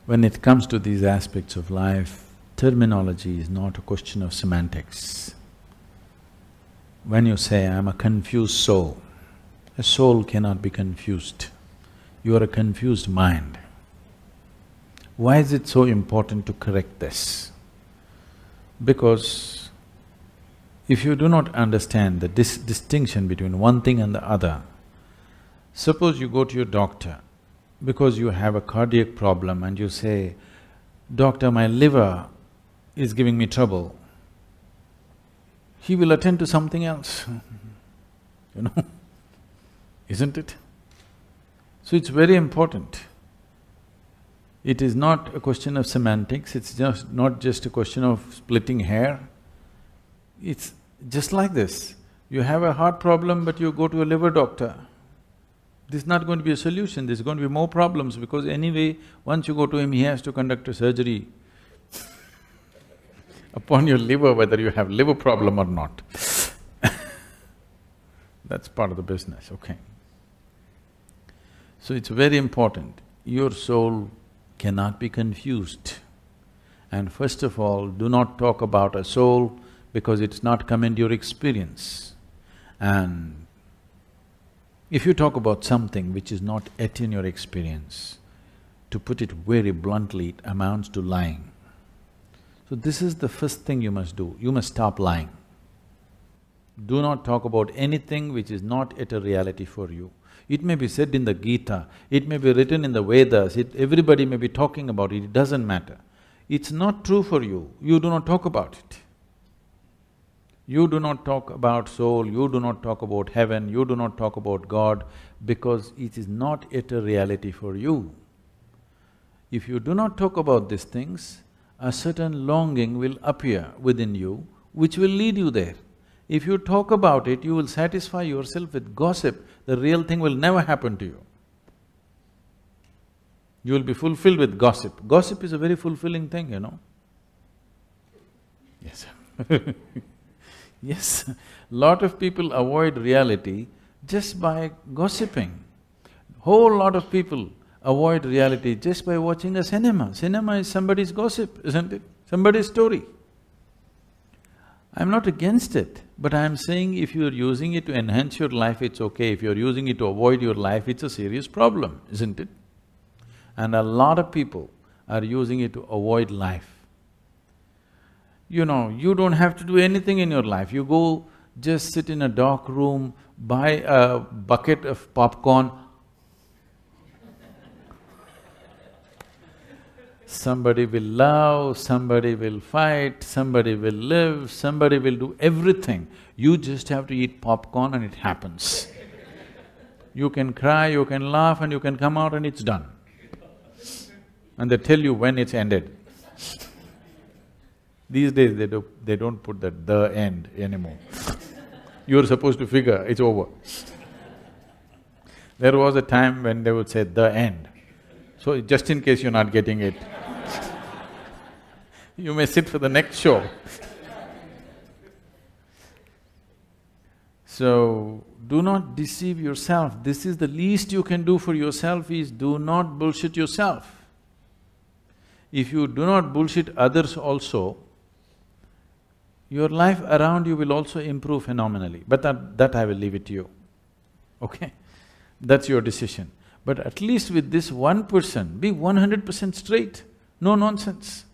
When it comes to these aspects of life, terminology is not a question of semantics. When you say, I'm a confused soul, a soul cannot be confused. You are a confused mind. Why is it so important to correct this? Because if you do not understand the distinction between one thing and the other, suppose you go to your doctor because you have a cardiac problem and you say, "Doctor, my liver is giving me trouble." He will attend to something else, you know, isn't it? So it's very important. It is not a question of semantics, it's just not just a question of splitting hair. It's just like this. You have a heart problem but you go to a liver doctor. This is not going to be a solution, there's going to be more problems because anyway, once you go to him, he has to conduct a surgery upon your liver, whether you have liver problem or not. That's part of the business, okay. So it's very important, your soul cannot be confused. And first of all, do not talk about a soul because it's not come into your experience. And if you talk about something which is not yet in your experience, to put it very bluntly, it amounts to lying. So this is the first thing you must do, you must stop lying. Do not talk about anything which is not yet a reality for you. It may be said in the Gita, it may be written in the Vedas, everybody may be talking about it, it doesn't matter. It's not true for you, you do not talk about it. You do not talk about soul, you do not talk about heaven, you do not talk about God because it is not yet a reality for you. If you do not talk about these things, a certain longing will appear within you which will lead you there. If you talk about it, you will satisfy yourself with gossip, the real thing will never happen to you. You will be fulfilled with gossip. Gossip is a very fulfilling thing, you know. Yes. Yes, lot of people avoid reality just by gossiping. Whole lot of people avoid reality just by watching a cinema. Cinema is somebody's gossip, isn't it? Somebody's story. I'm not against it, but I'm saying if you're using it to enhance your life, it's okay. If you're using it to avoid your life, it's a serious problem, isn't it? And a lot of people are using it to avoid life. You know, you don't have to do anything in your life. You go just sit in a dark room, buy a bucket of popcorn. Somebody will love, somebody will fight, somebody will live, somebody will do everything. You just have to eat popcorn and it happens. You can cry, you can laugh and you can come out and it's done. And they tell you when it's ended. These days they don't put that "the end" anymore. You're supposed to figure, it's over. There was a time when they would say "the end." So just in case you're not getting it, you may sit for the next show. So, do not deceive yourself. This is the least you can do for yourself is do not bullshit yourself. If you do not bullshit others also, your life around you will also improve phenomenally, but that I will leave it to you, okay? That's your decision. But at least with this one person, be 100% straight, no nonsense.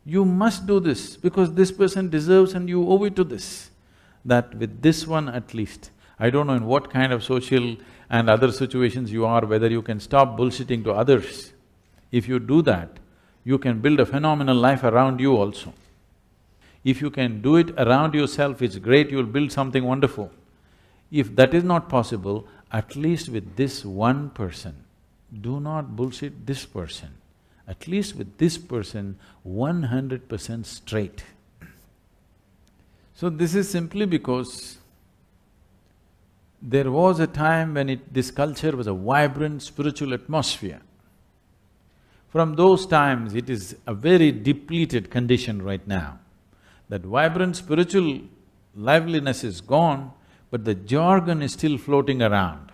You must do this because this person deserves and you owe it to this. That with this one at least, I don't know in what kind of social and other situations you are, whether you can stop bullshitting to others. If you do that, you can build a phenomenal life around you also. If you can do it around yourself, it's great, you'll build something wonderful. If that is not possible, at least with this one person, do not bullshit this person. At least with this person, 100% straight. So this is simply because there was a time when this culture was a vibrant spiritual atmosphere. From those times, it is a very depleted condition right now. That vibrant spiritual liveliness is gone, but the jargon is still floating around.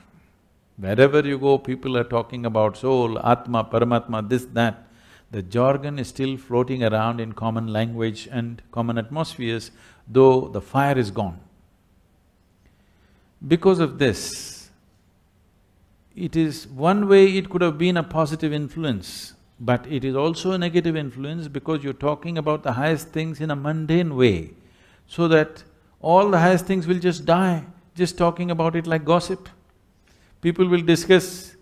Wherever you go, people are talking about soul, Atma, Paramatma, this, that. The jargon is still floating around in common language and common atmospheres, though the fire is gone. Because of this, it is one way it could have been a positive influence, but it is also a negative influence because you're talking about the highest things in a mundane way, so that all the highest things will just die, just talking about it like gossip. People will discuss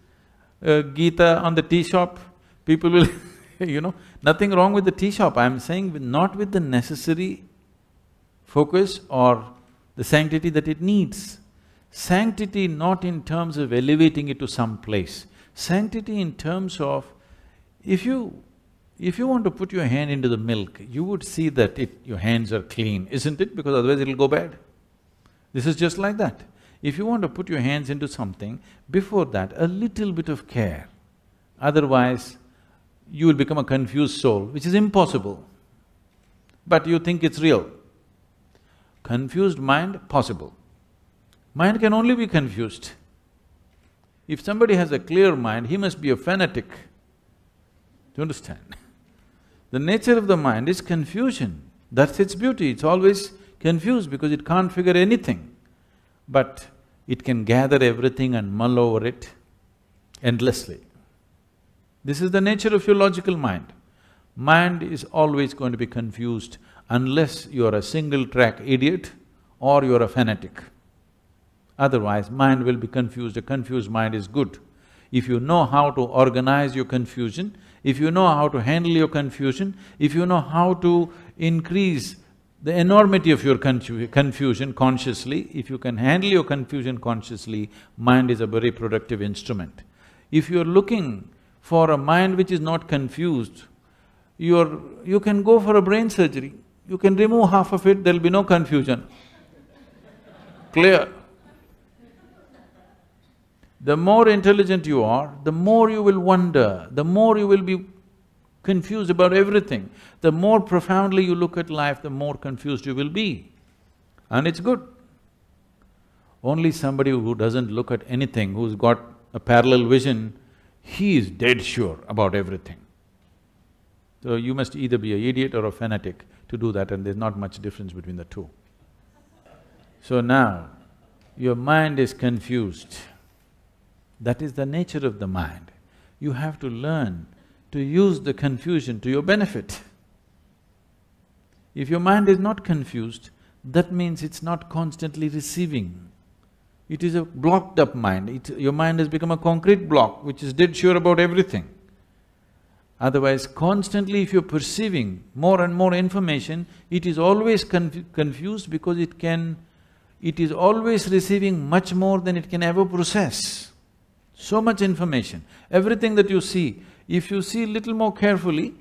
Gita on the tea shop, people will nothing wrong with the tea shop, I'm saying not with the necessary focus or the sanctity that it needs. Sanctity not in terms of elevating it to some place, sanctity in terms of if you want to put your hand into the milk, you would see that your hands are clean, isn't it? Because otherwise it'll go bad. This is just like that. If you want to put your hands into something, before that, a little bit of care. Otherwise, you will become a confused soul, which is impossible. But you think it's real. Confused mind, possible. Mind can only be confused. If somebody has a clear mind, he must be a fanatic. Do you understand? The nature of the mind is confusion. That's its beauty, it's always confused because it can't figure anything. But it can gather everything and mull over it endlessly. This is the nature of your logical mind. Mind is always going to be confused unless you are a single-track idiot or you are a fanatic. Otherwise, mind will be confused. A confused mind is good. If you know how to organize your confusion, if you know how to handle your confusion, if you know how to increase the enormity of your confusion consciously, if you can handle your confusion consciously, mind is a very productive instrument. If you're looking for a mind which is not confused, you can go for a brain surgery. You can remove half of it, there'll be no confusion. Clear? The more intelligent you are, the more you will wonder, the more you will be confused about everything. The more profoundly you look at life, the more confused you will be. And it's good. Only somebody who doesn't look at anything, who's got a parallel vision, he is dead sure about everything. So you must either be an idiot or a fanatic to do that, and there's not much difference between the two. So now, your mind is confused. That is the nature of the mind. You have to learn to use the confusion to your benefit. If your mind is not confused, that means it's not constantly receiving. It is a blocked up mind, your mind has become a concrete block which is dead sure about everything. Otherwise, constantly if you're perceiving more and more information, it is always confused because it is always receiving much more than it can ever process. So much information, everything that you see, if you see little more carefully,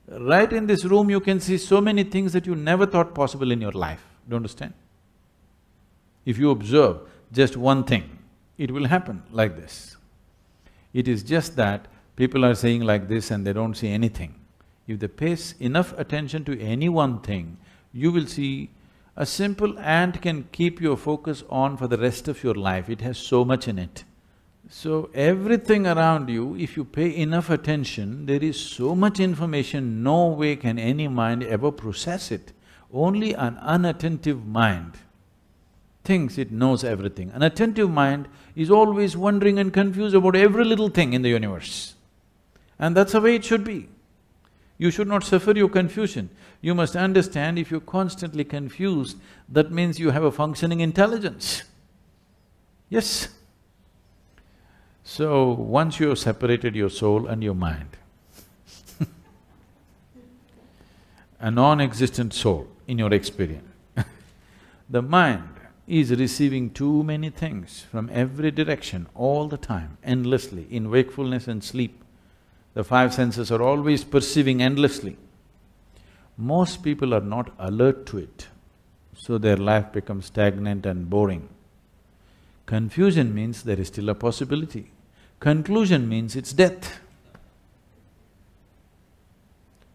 right in this room you can see so many things that you never thought possible in your life, do you understand? If you observe just one thing, it will happen like this. It is just that people are saying like this and they don't see anything. If they pay enough attention to any one thing, you will see a simple ant can keep your focus on for the rest of your life, it has so much in it. So everything around you, if you pay enough attention, there is so much information, no way can any mind ever process it. Only an unattentive mind thinks it knows everything. An attentive mind is always wondering and confused about every little thing in the universe. And that's the way it should be. You should not suffer your confusion. You must understand if you're constantly confused, that means you have a functioning intelligence. Yes. So, once you have separated your soul and your mind, a non-existent soul in your experience, the mind is receiving too many things from every direction, all the time, endlessly, in wakefulness and sleep. The five senses are always perceiving endlessly. Most people are not alert to it, so their life becomes stagnant and boring. Confusion means there is still a possibility. Conclusion means it's death.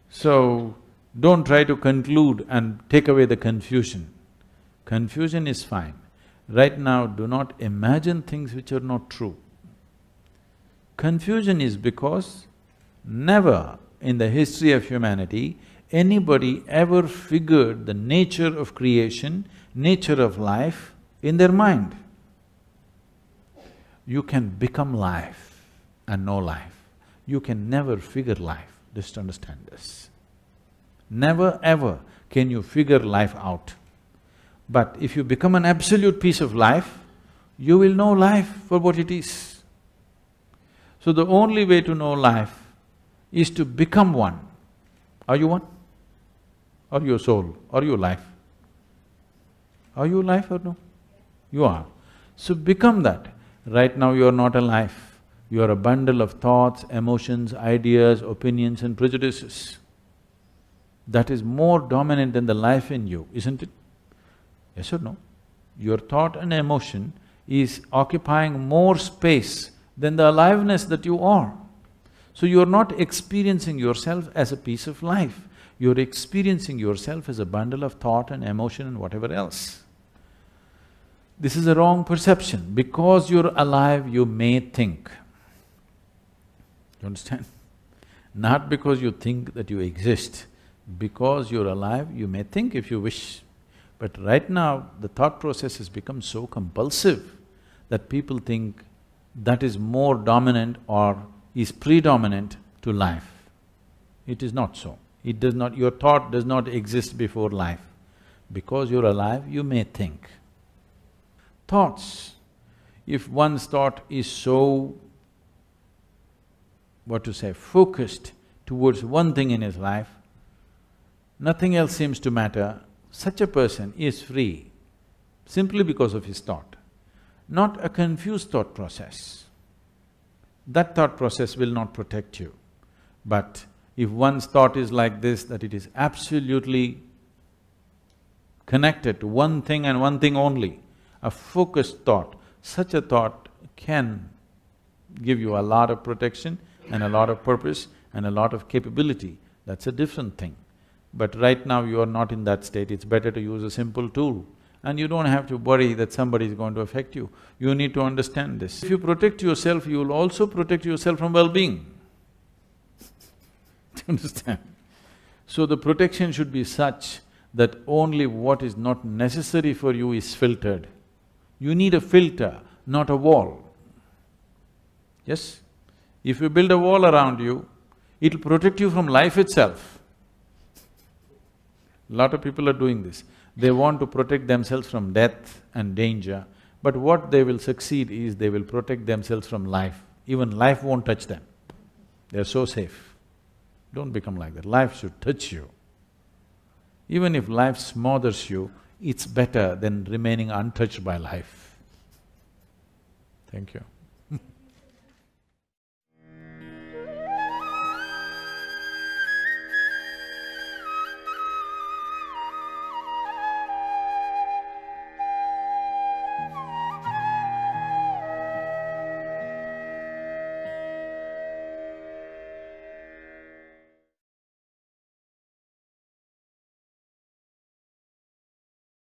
So, don't try to conclude and take away the confusion. Confusion is fine. Right now, do not imagine things which are not true. Confusion is because never in the history of humanity, anybody ever figured the nature of creation, nature of life in their mind. You can become life and know life. You can never figure life, just understand this. Never ever can you figure life out. But if you become an absolute piece of life, you will know life for what it is. So the only way to know life is to become one. Are you one? Are you a soul? Are you life? Are you life or no? You are. So become that. Right now you are not alive. You are a bundle of thoughts, emotions, ideas, opinions and prejudices. That is more dominant than the life in you, isn't it? Yes or no? Your thought and emotion is occupying more space than the aliveness that you are. So you're not experiencing yourself as a piece of life, you're experiencing yourself as a bundle of thought and emotion and whatever else. This is a wrong perception. Because you're alive, you may think. You understand? Not because you think that you exist. Because you're alive, you may think if you wish. But right now, the thought process has become so compulsive that people think that is more dominant or is predominant to life. It is not so. It does not… your thought does not exist before life. Because you're alive, you may think. Thoughts, if one's thought is so, what to say, focused towards one thing in his life, nothing else seems to matter, such a person is free simply because of his thought, not a confused thought process. That thought process will not protect you. But if one's thought is like this, that it is absolutely connected to one thing and one thing only, a focused thought, such a thought can give you a lot of protection and a lot of purpose and a lot of capability. That's a different thing. But right now you are not in that state, it's better to use a simple tool. And you don't have to worry that somebody is going to affect you. You need to understand this. If you protect yourself, you will also protect yourself from well-being. Do you understand? So the protection should be such that only what is not necessary for you is filtered. You need a filter, not a wall. Yes? If you build a wall around you, it'll protect you from life itself. Lot of people are doing this. They want to protect themselves from death and danger, but what they will succeed is they will protect themselves from life. Even life won't touch them. They're so safe. Don't become like that. Life should touch you. Even if life smothers you, it's better than remaining untouched by life. Thank you.